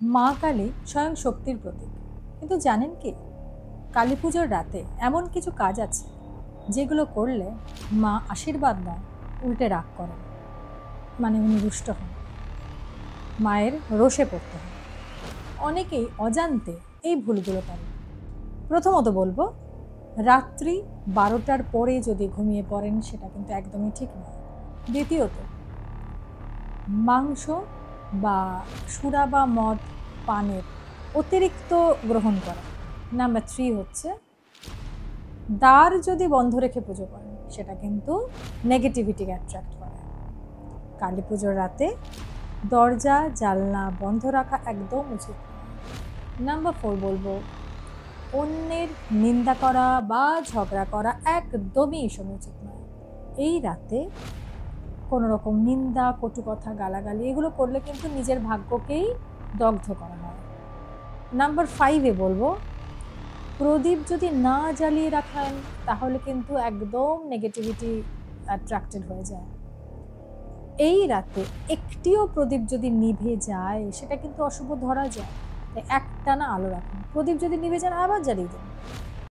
মা কালী স্বয়ং শক্তির প্রতীক, কিন্তু জানেন কি, কালী পুজোর রাতে এমন কিছু কাজ আছে যেগুলো করলে মা আশীর্বাদ নয়, উল্টে রাগ করেন। মানে উনি রুষ্ট হন, মায়ের রোষে পড়তে হয়। অনেকেই অজান্তে এই ভুলগুলো করেন। প্রথমত বলবো, রাত্রি 12টার পরে যদি ঘুমিয়ে পড়েন সেটা কিন্তু একদমই ঠিক নয়। দ্বিতীয়ত, মাংস বা সুরা বা মদ পানের অতিরিক্ত গ্রহণ করা। নাম্বার 3 হচ্ছে, দ্বার যদি বন্ধ রেখে পুজো করেন সেটা কিন্তু নেগেটিভিটিকে অ্যাট্রাক্ট করে। কালী পুজোর রাতে দরজা জানলা বন্ধ রাখা একদম উচিত নয়। নাম্বার 4 বলবো, অন্যের নিন্দা করা বা ঝগড়া করা একদমই সমুচিত নয়। এই রাতে কোনো রকম নিন্দা, কটু কথা, গালাগালি এগুলো করলে কিন্তু নিজের ভাগ্যকেই দগ্ধ করা হয়। নাম্বার 5-এ বলবো, প্রদীপ যদি না জ্বালিয়ে রাখেন তাহলে কিন্তু একদম নেগেটিভিটি অ্যাট্রাক্টেড হয়ে যায়। এই রাতে একটিও প্রদীপ যদি নিভে যায় সেটা কিন্তু অশুভ ধরা যায়। তাই একটানা আলো রাখুন। প্রদীপ যদি নিভে যান আবার জ্বালিয়ে দিন।